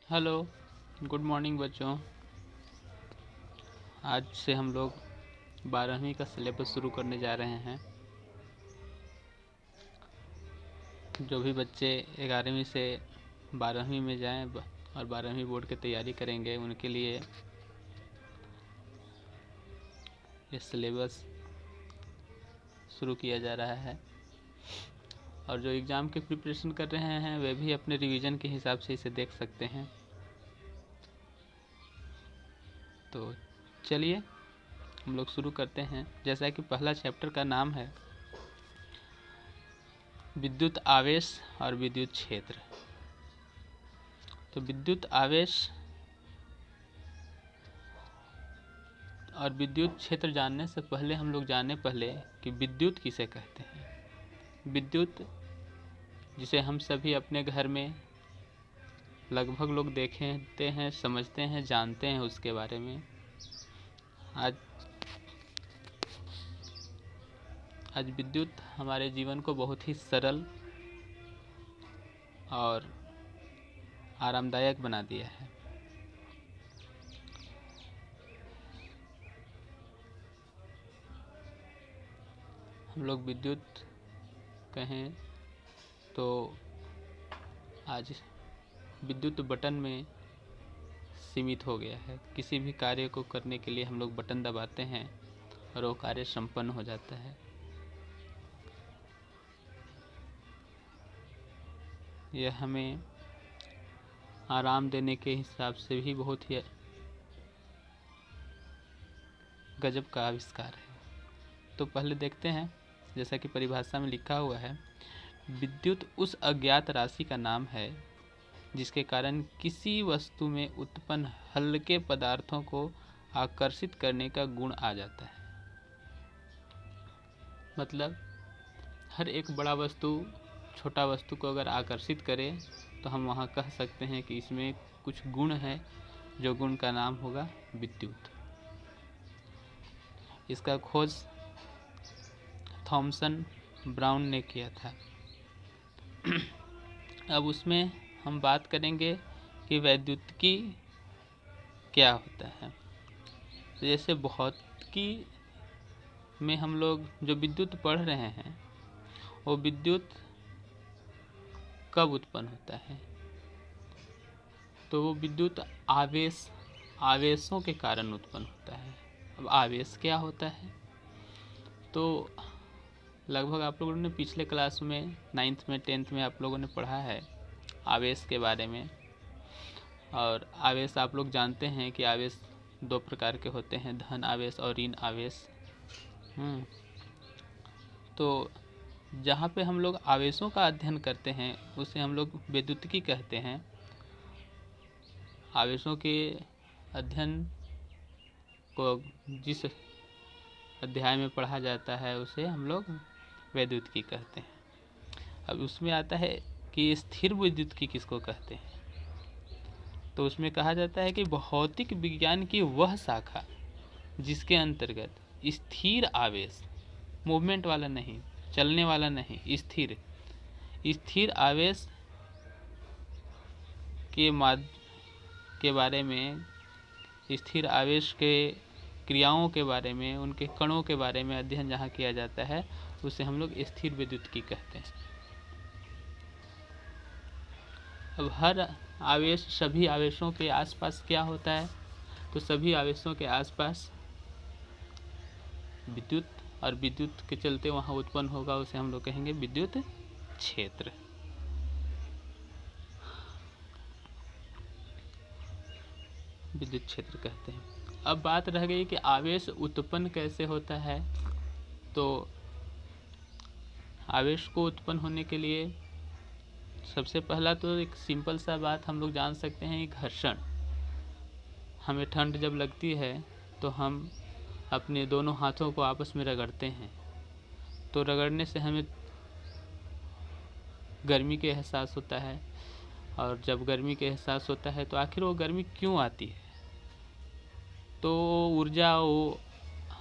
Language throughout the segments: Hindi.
हेलो, गुड मॉर्निंग बच्चों। आज से हम लोग 12वीं का सिलेबस शुरू करने जा रहे हैं। जो भी बच्चे 11वीं से 12वीं में जाएं और 12वीं बोर्ड की तैयारी करेंगे, उनके लिए ये सिलेबस शुरू किया जा रहा है। और जो एग्ज़ाम की प्रिपरेशन कर रहे हैं वे भी अपने रिवीजन के हिसाब से इसे देख सकते हैं। तो चलिए हम लोग शुरू करते हैं। जैसा कि पहला चैप्टर का नाम है विद्युत आवेश और विद्युत क्षेत्र। तो विद्युत आवेश और विद्युत क्षेत्र जानने से पहले हम लोग जाने कि विद्युत किसे कहते हैं। विद्युत जिसे हम सभी अपने घर में लगभग लोग देखते हैं, समझते हैं, जानते हैं उसके बारे में। आज विद्युत हमारे जीवन को बहुत ही सरल और आरामदायक बना दिया है। हम लोग विद्युत कहें तो आज विद्युत बटन में सीमित हो गया है। किसी भी कार्य को करने के लिए हम लोग बटन दबाते हैं और वो कार्य संपन्न हो जाता है। यह हमें आराम देने के हिसाब से भी बहुत ही गजब का आविष्कार है। तो पहले देखते हैं, जैसा कि परिभाषा में लिखा हुआ है, विद्युत उस अज्ञात राशि का नाम है जिसके कारण किसी वस्तु में उत्पन्न हल्के पदार्थों को आकर्षित करने का गुण आ जाता है। मतलब हर एक बड़ा वस्तु छोटा वस्तु को अगर आकर्षित करे तो हम वहाँ कह सकते हैं कि इसमें कुछ गुण है, जो गुण का नाम होगा विद्युत। इसका खोज थॉमसन ब्राउन ने किया था। अब उसमें हम बात करेंगे कि वैद्युतिकी क्या होता है। तो जैसे भौतिकी में हम लोग जो विद्युत पढ़ रहे हैं, वो विद्युत कब उत्पन्न होता है? तो वो विद्युत आवेशों के कारण उत्पन्न होता है। अब आवेश क्या होता है? तो लगभग आप लोगों ने पिछले क्लास में 9th में 10th में आप लोगों ने पढ़ा है आवेश के बारे में। और आवेश आप लोग जानते हैं कि आवेश दो प्रकार के होते हैं, धन आवेश और ऋण आवेश। तो जहाँ पे हम लोग आवेशों का अध्ययन करते हैं उसे हम लोग वैद्युतिकी कहते हैं। आवेशों के अध्ययन को जिस अध्याय में पढ़ा जाता है उसे हम लोग वैद्युतिकी कहते हैं। अब उसमें आता है कि स्थिर विद्युतिकी किसको कहते हैं। तो उसमें कहा जाता है कि भौतिक विज्ञान की वह शाखा जिसके अंतर्गत स्थिर आवेश, मूवमेंट वाला नहीं, चलने वाला नहीं, स्थिर आवेश के बारे में, स्थिर आवेश के क्रियाओं के बारे में, उनके कणों के बारे में अध्ययन जहाँ किया जाता है उसे हम लोग स्थिर विद्युतिकी कहते हैं। अब हर आवेश, सभी आवेशों के आसपास क्या होता है? तो सभी आवेशों के आसपास विद्युत, और विद्युत के चलते वहाँ उत्पन्न होगा उसे हम लोग कहेंगे विद्युत क्षेत्र। विद्युत क्षेत्र कहते हैं। अब बात रह गई कि आवेश उत्पन्न कैसे होता है। तो आवेश को उत्पन्न होने के लिए सबसे पहला तो एक सिंपल सा बात हम लोग जान सकते हैं, घर्षण। हमें ठंड जब लगती है तो हम अपने दोनों हाथों को आपस में रगड़ते हैं, तो रगड़ने से हमें गर्मी के एहसास होता है। और जब गर्मी के एहसास होता है तो आखिर वो गर्मी क्यों आती है? तो ऊर्जा वो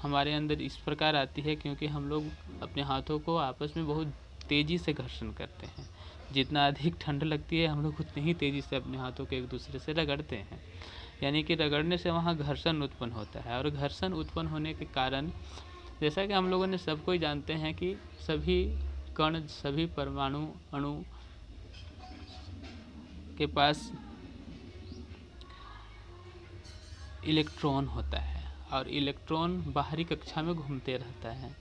हमारे अंदर इस प्रकार आती है क्योंकि हम लोग अपने हाथों को आपस में बहुत तेज़ी से घर्षण करते हैं। जितना अधिक ठंड लगती है हम लोग उतनी ही तेज़ी से अपने हाथों को एक दूसरे से रगड़ते हैं, यानी कि रगड़ने से वहाँ घर्षण उत्पन्न होता है। और घर्षण उत्पन्न होने के कारण जैसा कि हम लोगों ने सबको ही जानते हैं कि सभी कण, सभी परमाणु अणु के पास इलेक्ट्रॉन होता है और इलेक्ट्रॉन बाहरी कक्षा में घूमते रहता है।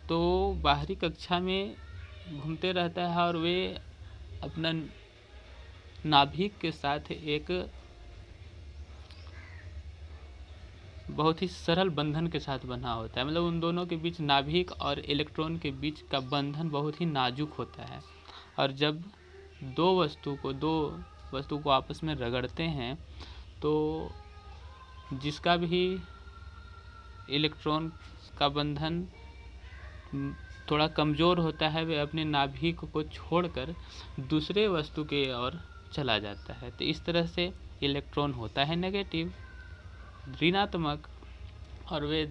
तो बाहरी कक्षा में घूमते रहता है और वे अपना नाभिक के साथ एक बहुत ही सरल बंधन के साथ बंधा होता है। मतलब उन दोनों के बीच, नाभिक और इलेक्ट्रॉन के बीच का बंधन बहुत ही नाजुक होता है। और जब दो वस्तु को आपस में रगड़ते हैं तो जिसका भी इलेक्ट्रॉन का बंधन थोड़ा कमज़ोर होता है वह अपने नाभिक को छोड़कर दूसरे वस्तु के ओर चला जाता है। तो इस तरह से इलेक्ट्रॉन होता है नेगेटिव, ऋणात्मक, और वे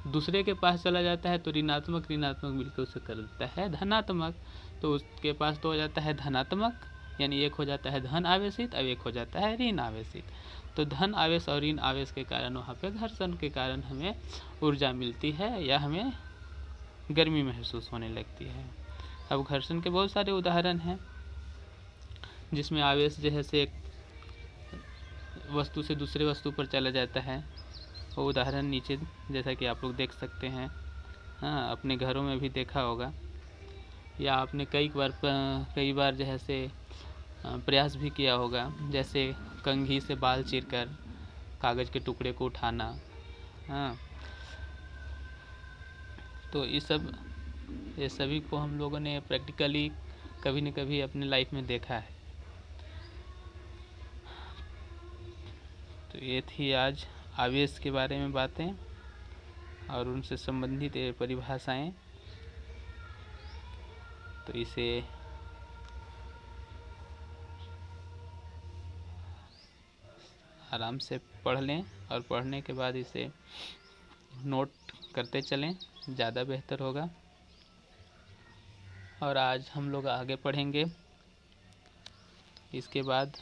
दूसरे के पास चला जाता है तो ऋणात्मक मिलकर उसे कर देता है धनात्मक। तो उसके पास तो हो जाता है धनात्मक, यानी एक हो जाता है धन आवेशित, अब एक हो जाता है ऋण आवेशित। तो धन आवेश और ऋण आवेश के कारण वहाँ पे घर्षण के कारण हमें ऊर्जा मिलती है या हमें गर्मी महसूस होने लगती है। अब घर्षण के बहुत सारे उदाहरण हैं जिसमें आवेश जैसे एक वस्तु से दूसरे वस्तु पर चला जाता है। वो उदाहरण नीचे जैसा कि आप लोग देख सकते हैं। हाँ, अपने घरों में भी देखा होगा या आपने कई बार जैसे प्रयास भी किया होगा, जैसे कंघी से बाल चीरकर कागज़ के टुकड़े को उठाना। हाँ, तो ये सभी को हम लोगों ने प्रैक्टिकली कभी न कभी अपने लाइफ में देखा है। तो ये थी आज आवेश के बारे में बातें और उनसे संबंधित परिभाषाएं। तो इसे आराम से पढ़ लें और पढ़ने के बाद इसे नोट करते चलें, ज़्यादा बेहतर होगा। और आज हम लोग आगे पढ़ेंगे इसके बाद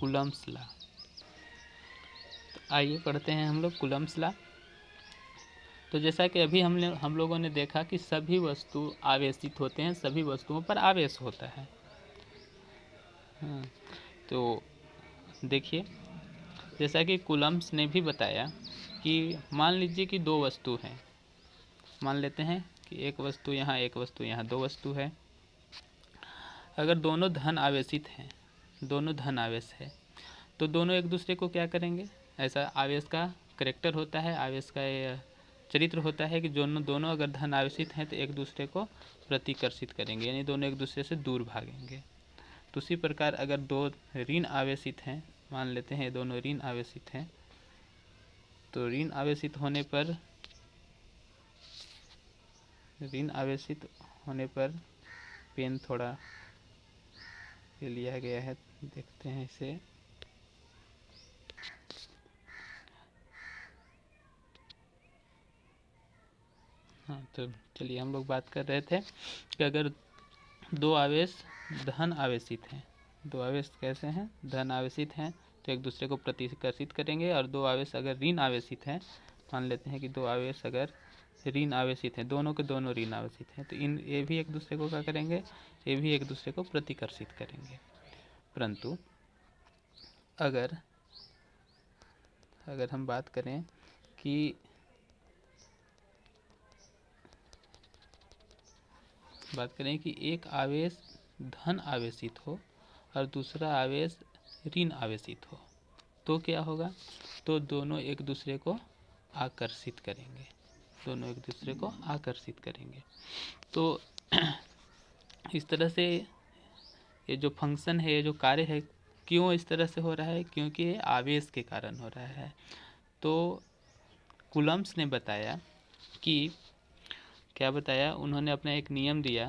कूलम्ब्स लॉ। तो आइए पढ़ते हैं हम लोग कूलम्ब्स लॉ। तो जैसा कि अभी हम लोगों ने देखा कि सभी वस्तु आवेशित होते हैं, सभी वस्तुओं पर आवेश होता है। तो देखिए, जैसा कि कूलम्ब्स ने भी बताया कि मान लीजिए कि दो वस्तु हैं, मान लेते हैं कि एक वस्तु यहाँ, एक वस्तु यहाँ, दो वस्तु है। अगर दोनों धन आवेशित हैं, दोनों धन आवेश है, तो दोनों एक दूसरे को क्या करेंगे? ऐसा आवेश का करैक्टर होता है, आवेश का चरित्र होता है कि दोनों अगर धन आवेशित हैं तो एक दूसरे को प्रतिकर्षित करेंगे, यानी दोनों एक दूसरे से दूर भागेंगे। तो उसी प्रकार अगर दो ऋण आवेशित हैं, मान लेते हैं दोनों ऋण आवेशित हैं, तो ऋण आवेशित होने पर पेन थोड़ा ये लिया गया है, देखते हैं इसे। हाँ, तो चलिए, हम लोग बात कर रहे थे कि अगर दो आवेश धन आवेशित हैं, दो आवेश कैसे हैं? धन आवेशित हैं, तो एक दूसरे को प्रतिकर्षित करेंगे। और दो आवेश अगर ऋण आवेशित हैं, मान लेते हैं कि दो आवेश अगर ऋण आवेशित हैं, दोनों के दोनों ऋण आवेशित हैं, तो ये भी एक दूसरे को क्या करेंगे? ये भी एक दूसरे को प्रतिकर्षित करेंगे। परंतु अगर हम बात करें कि एक आवेश धन आवेशित हो और दूसरा आवेश ऋण आवेशित हो, तो क्या होगा? तो दोनों एक दूसरे को आकर्षित करेंगे, दोनों एक दूसरे को आकर्षित करेंगे। तो इस तरह से ये जो फंक्शन है, ये जो कार्य है, क्यों इस तरह से हो रहा है? क्योंकि ये आवेश के कारण हो रहा है। तो कूलम्ब्स ने बताया कि क्या बताया? उन्होंने अपना एक नियम दिया,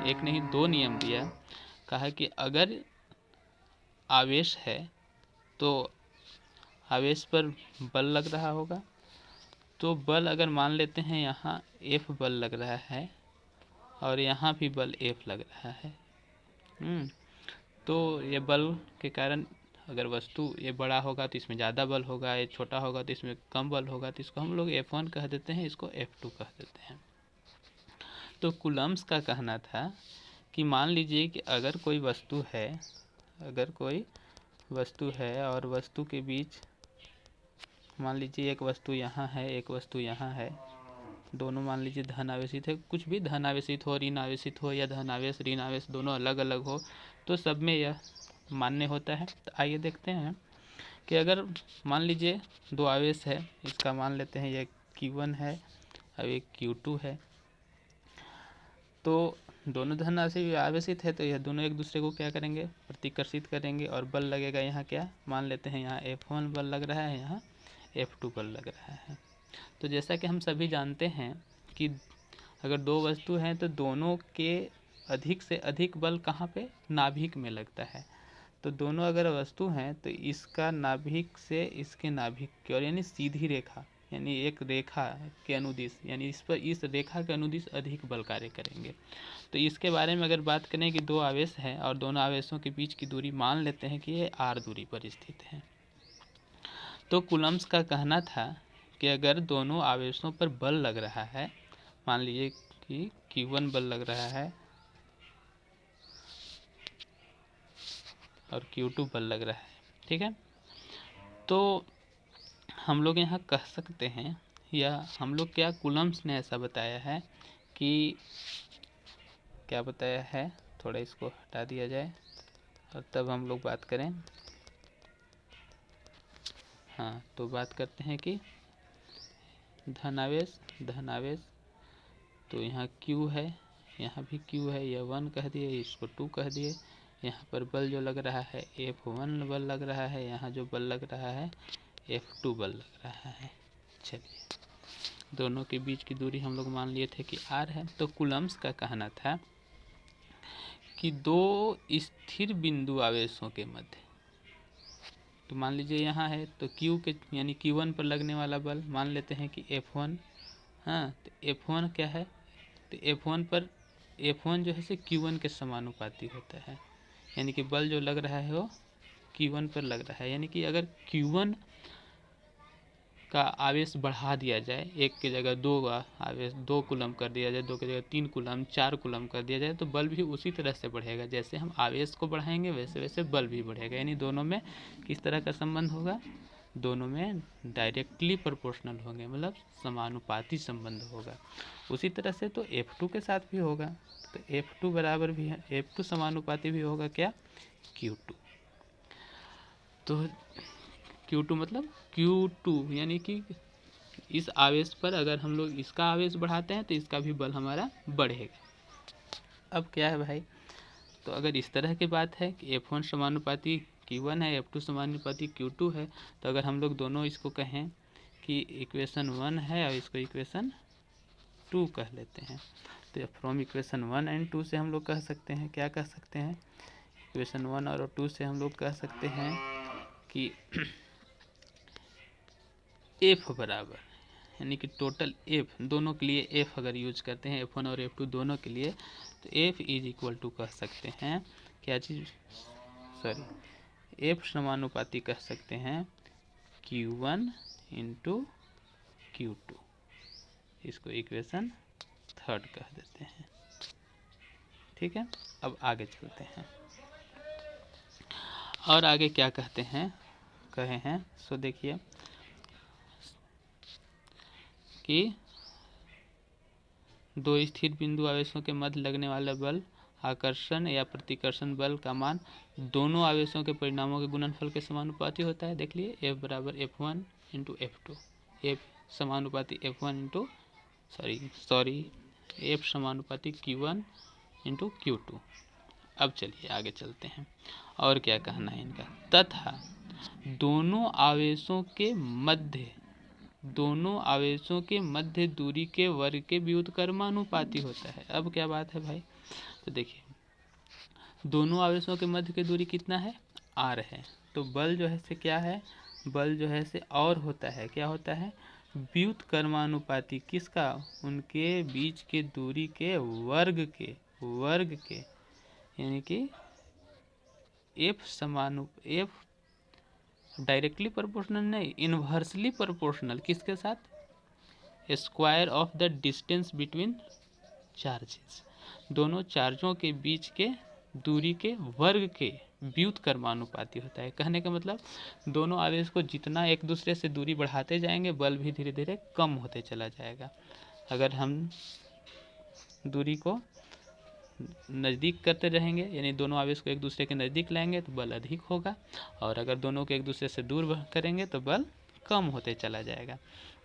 एक नहीं दो नियम दिया। कहा कि अगर आवेश है तो आवेश पर बल लग रहा होगा, तो बल अगर मान लेते हैं यहाँ F बल लग रहा है और यहाँ भी बल F लग रहा है, तो ये बल के कारण अगर वस्तु ये बड़ा होगा तो इसमें ज़्यादा बल होगा, ये छोटा होगा तो इसमें कम बल होगा, तो इसको हम लोग F1 कह देते हैं, इसको F2 कह देते हैं। तो कूलम्ब्स का कहना था कि मान लीजिए कि अगर कोई वस्तु है और वस्तु के बीच मान लीजिए एक वस्तु यहाँ है, एक वस्तु यहाँ है, दोनों मान लीजिए धन आवेशित है, कुछ भी धन आवेशित हो, ऋण आवेशित हो, या धन आवेश ऋण आवेश दोनों अलग अलग हो, तो सब में यह मान्य होता है। तो आइए देखते हैं कि अगर मान लीजिए दो आवेश है, इसका मान लेते हैं ये Q1 है और एक Q2 है, तो दोनों धन आवेशित है, तो यह दोनों एक दूसरे को क्या करेंगे, प्रतिकर्षित करेंगे, और बल लगेगा यहाँ क्या, मान लेते हैं यहाँ F1 बल लग रहा है, यहाँ F2 बल लग रहा है। तो जैसा कि हम सभी जानते हैं कि अगर दो वस्तु हैं तो दोनों के अधिक से अधिक बल कहाँ पे, नाभिक में लगता है। तो दोनों अगर वस्तु हैं तो इसका नाभिक से इसके नाभिक की ओर, यानी सीधी रेखा, यानी एक रेखा के अनुदिश, यानी इस रेखा के अनुदिश अधिक बल कार्य करेंगे। तो इसके बारे में अगर बात करें कि दो आवेश हैं और दोनों आवेशों के बीच की दूरी मान लेते हैं कि ये r दूरी पर स्थित है, तो कूलम्ब्स का कहना था कि अगर दोनों आवेशों पर बल लग रहा है, मान लीजिए कि Q1 बल लग रहा है और Q2 बल लग रहा है, ठीक है, तो हम लोग यहाँ कह सकते हैं, या हम लोग क्या, कूलम्ब्स ने ऐसा बताया है कि, क्या बताया है, थोड़ा इसको हटा दिया जाए और तब हम लोग बात करें। हाँ, तो बात करते हैं कि धनावेश, तो यहाँ Q है, यहाँ भी Q है, यह 1 कह दिए, इसको 2 कह दिए। यहाँ पर बल जो लग रहा है F1 बल लग रहा है, यहाँ जो बल लग रहा है F2 बल लग रहा है। चलिए, दोनों के बीच की दूरी हम लोग मान लिए थे कि r है। तो कूलम्ब्स का कहना था कि दो स्थिर बिंदु आवेशों के मध्य, तो मान लीजिए यहाँ है तो Q के यानी Q1 पर लगने वाला बल मान लेते हैं कि F1। हाँ, तो F1 क्या है, तो F1 जो है से Q1 के समानुपाती होता है, यानी कि बल जो लग रहा है वो Q1 पर लग रहा है। यानी कि अगर Q1 का आवेश बढ़ा दिया जाए, एक की जगह दो आवेश 2 कूलम कर दिया जाए, 2 की जगह 3 कूलम 4 कूलम कर दिया जाए, तो बल भी उसी तरह से बढ़ेगा। जैसे हम आवेश को बढ़ाएंगे वैसे वैसे बल भी बढ़ेगा। यानी दोनों में किस तरह का संबंध होगा, दोनों में डायरेक्टली प्रोपोर्शनल होंगे, मतलब समानुपाती संबंध होगा। उसी तरह से तो F2 के साथ भी होगा, तो F2 बराबर भी है, F2 समानुपाती भी होगा क्या, Q2। तो Q2 मतलब Q2 यानी कि इस आवेश पर अगर हम लोग इसका आवेश बढ़ाते हैं तो इसका भी बल हमारा बढ़ेगा। अब क्या है भाई, तो अगर इस तरह की बात है कि F1 समानुपाती Q1 है, F2 समानुपाती Q2 है, तो अगर हम लोग दोनों इसको कहें कि इक्वेशन 1 है और इसको इक्वेशन 2 कह लेते हैं, तो फ्रॉम इक्वेशन 1 एंड 2 से हम लोग कह सकते हैं, क्या कह सकते हैं, इक्वेशन 1 और 2 से हम लोग कह सकते हैं कि F बराबर, यानी कि टोटल F दोनों के लिए F अगर यूज करते हैं F1 और F2 दोनों के लिए, तो F इज इक्वल टू कह सकते हैं क्या चीज़, सॉरी, F समानुपाती कह सकते हैं Q1 इंटू Q2, इसको इक्वेशन 3 कह देते हैं। ठीक है, अब आगे चलते हैं और आगे क्या कहते हैं, कहे हैं, सो देखिए कि दो स्थिर बिंदु आवेशों के मध्य लगने वाला बल आकर्षण या प्रतिकर्षण बल का मान दोनों आवेशों के परिणामों के गुणनफल के समानुपाती होता है। देख लिए, F बराबर F1 इंटू F2, F समानुपाती F1 इंटू सॉरी F समानुपाती Q1 इंटू Q2। अब चलिए आगे चलते हैं और क्या कहना है इनका, तथा दोनों आवेशों के मध्य दूरी के वर्ग के व्युत्क्रमानुपाती होता है। अब क्या बात है भाई, तो देखिए दोनों आवेशों के मध्य की दूरी कितना है, r है, तो बल जो है से क्या है, बल जो है से और होता है, क्या होता है, व्युत्क्रमानुपाती किसका, उनके बीच के दूरी के वर्ग के, यानी कि एफ डायरेक्टली प्रोपोर्शनल नहीं, इन्वर्सली प्रोपोर्शनल किसके साथ, square of the distance between charges, दोनों चार्जों के बीच के दूरी के वर्ग के व्युत्क्रमानुपाती होता है। कहने का मतलब दोनों आवेश को जितना एक दूसरे से दूरी बढ़ाते जाएंगे बल भी धीरे धीरे कम होते चला जाएगा। अगर हम दूरी को नज़दीक करते रहेंगे यानी दोनों आवेश को एक दूसरे के नज़दीक लाएंगे तो बल अधिक होगा, और अगर दोनों को एक दूसरे से दूर करेंगे तो बल कम होते चला जाएगा।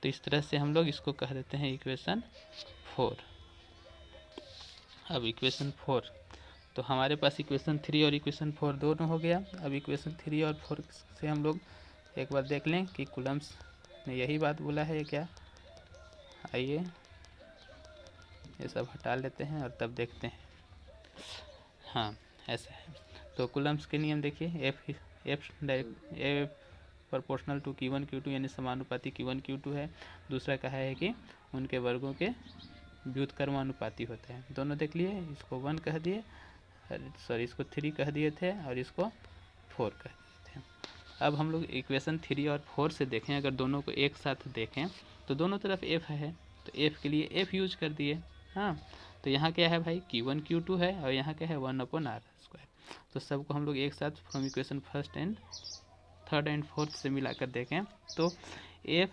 तो इस तरह से हम लोग इसको कह देते हैं इक्वेशन 4। अब इक्वेशन 4, तो हमारे पास इक्वेशन 3 और इक्वेशन 4 दोनों हो गया। अब इक्वेशन 3 और 4 से हम लोग एक बार देख लें कि कूलम्ब्स ने यही बात बोला है क्या। आइए ये सब हटा लेते हैं और तब देखते हैं। हाँ ऐसा है। तो कूलम्ब्स के नियम देखिए, F proportional to Q1 Q2 यानी समानुपाती Q1 Q2 है। दूसरा कहा है कि उनके वर्गों के व्युत्क्रमानुपाती होते हैं। दोनों देख लिए, इसको 1 कह दिए, सॉरी इसको 3 कह दिए थे और इसको 4 कह दिए थे। अब हम लोग इक्वेशन 3 और 4 से देखें, अगर दोनों को एक साथ देखें तो दोनों तरफ एफ है तो एफ के लिए एफ यूज कर दिए। हाँ तो यहाँ क्या है भाई, Q1 Q2 है और यहाँ क्या है 1/r²। तो सबको हम लोग एक साथ from equation first and third and fourth से मिलाकर देखें तो एफ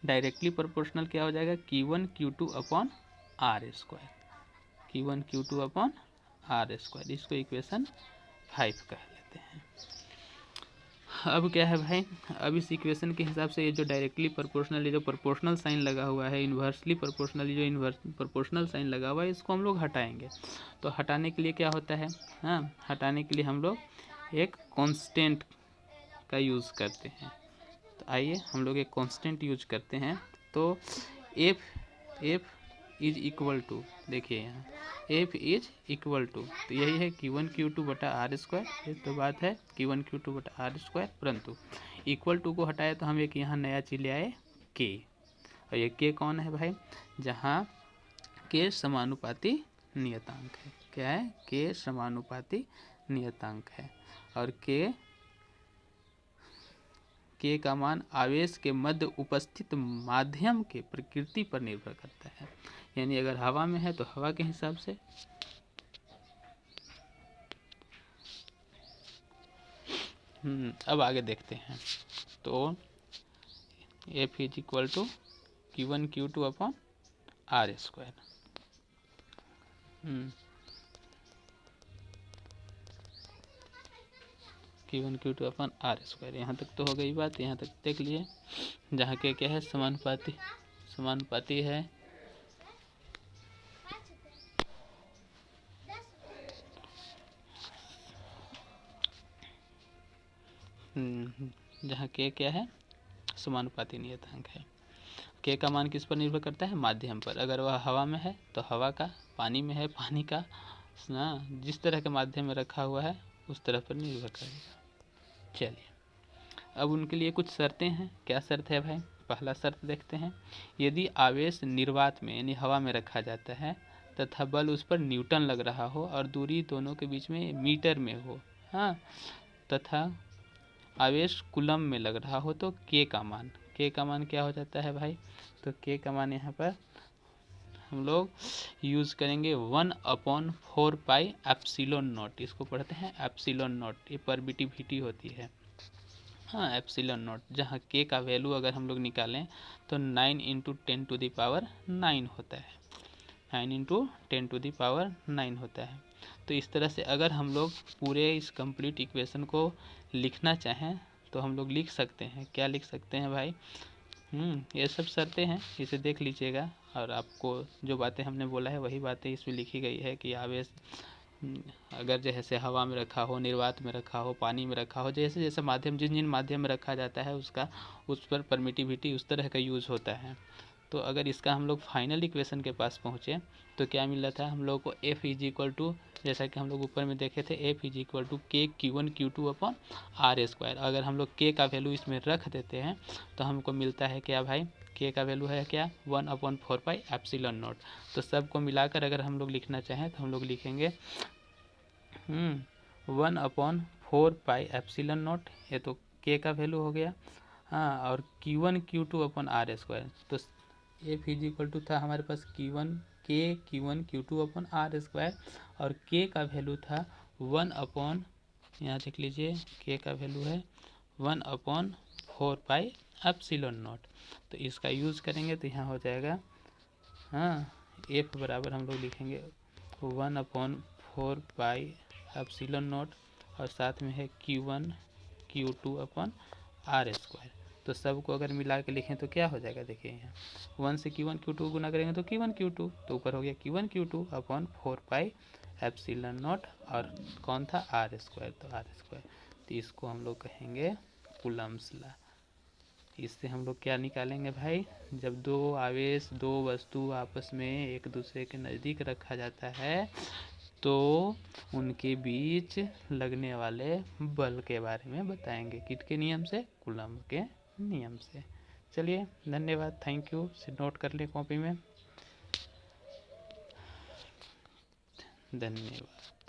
डायरेक्टली प्रोपोर्शनल क्या हो जाएगा, Q1 Q2/r², Q1 Q2/r²। इसको इक्वेशन 5 कह लेते हैं। अब क्या है भाई, अब इस इक्वेशन के हिसाब से ये जो डायरेक्टली प्रोपोर्शनल, ये जो प्रोपोर्शनल साइन लगा हुआ है, इन्वर्सली प्रोपोर्शनल, ये जो इन्वर्स प्रोपोर्शनल साइन लगा हुआ है, इसको हम लोग हटाएंगे। तो हटाने के लिए क्या होता है, हाँ हटाने के लिए हम लोग एक कांस्टेंट का यूज़ करते हैं। तो आइए हम लोग एक कांस्टेंट यूज करते हैं। तो एफ इज इक्वल टू, देखिए यहाँ एफ इज इक्वल टू, तो यही है Q1 Q2/r²। ये तो बात है Q1 Q2/r², परंतु इक्वल टू को हटाए तो हम एक यहाँ नया चीज ले आए के, और ये के कौन है भाई, जहाँ के समानुपाती नियतांक है। क्या है, के समानुपाती नियतांक है, और के का मान आवेश के मध्य उपस्थित माध्यम के प्रकृति पर निर्भर करता है। यानी अगर हवा में है तो हवा के हिसाब से, अब आगे देखते हैं। तो F is equal to Q1 Q2/r²। Q1 Q2/r²। यहाँ तक तो हो गई बात, यहाँ तक देख लिए। जहाँ के क्या है, समानुपाती है जहाँ के क्या है, समानुपाती नियतांक है। के का मान किस पर निर्भर करता है, माध्यम पर। अगर वह हवा में है तो हवा का, पानी में है पानी का, ना जिस तरह के माध्यम में रखा हुआ है उस तरह पर निर्भर करेगा। चलिए अब उनके लिए कुछ शर्तें हैं। क्या शर्त है भाई, पहला शर्त देखते हैं। यदि आवेश निर्वात में यानी हवा में रखा जाता है तथा बल उस पर न्यूटन लग रहा हो और दूरी दोनों के बीच में मीटर में हो, हाँ, तथा आवेश कूलम में लग रहा हो, तो के का मान क्या हो जाता है भाई, तो के का मान यहाँ पर हम लोग यूज़ करेंगे 1/4πε0। इसको पढ़ते हैं ε0, ये परमिटिविटी होती है, हाँ ε0, जहाँ के का वैल्यू अगर हम लोग निकालें तो 9 × 10⁹ होता है, 9 × 10⁹ होता है। तो इस तरह से अगर हम लोग पूरे इस कंप्लीट इक्वेशन को लिखना चाहें तो हम लोग लिख सकते हैं। क्या लिख सकते हैं भाई, ये सब शर्तें हैं, इसे देख लीजिएगा, और आपको जो बातें हमने बोला है वही बातें इसमें लिखी गई है कि आवेश अगर जैसे हवा में रखा हो, निर्वात में रखा हो, पानी में रखा हो, जैसे जैसे माध्यम, जिन माध्यम में रखा जाता है उसका, उस पर परमिटिविटी उस तरह का यूज़ होता है। तो अगर इसका हम लोग फाइनल इक्वेशन के पास पहुँचे तो क्या मिला था हम लोग को, एफ इज इक्वल टू, जैसा कि हम लोग ऊपर में देखे थे, एफ इज इक्वल टू के Q1 Q2/r²। अगर हम लोग के का वैल्यू इसमें रख देते हैं तो हमको मिलता है क्या भाई, के का वैल्यू है क्या, 1/4πε0। तो सबको मिलाकर अगर हम लोग लिखना चाहें तो हम लोग लिखेंगे 1/4πε0, ये तो k का वैल्यू हो गया। हाँ, और Q1 Q2 upon r square, तो F इज इक्वल टू था हमारे पास Q1 Q2 upon r square, और k का वैल्यू था 1 यहाँ देख लीजिए k का वैल्यू है 1/4πε0। तो इसका यूज़ करेंगे तो यहाँ हो जाएगा, हाँ, F बराबर हम लोग लिखेंगे 1/4πε0, और साथ में है Q1 Q2 upon r square. तो सबको अगर मिला के लिखें तो क्या हो जाएगा, देखिए यहाँ 1 से Q1 Q2 गुना करेंगे तो Q1 Q2, तो ऊपर हो गया Q1 Q2 अपन 4πε0, और कौन था आर स्क्वायर, तो आर स्क्वायर। तो इसको हम लोग कहेंगे कूलम्ब्स लॉ। इससे हम लोग क्या निकालेंगे भाई, जब दो आवेश, दो वस्तु आपस में एक दूसरे के नज़दीक रखा जाता है तो उनके बीच लगने वाले बल के बारे में बताएंगे, किसके नियम से, कूलम्ब के नियम से। चलिए, धन्यवाद, थैंक यू। से नोट कर लें कॉपी में। धन्यवाद।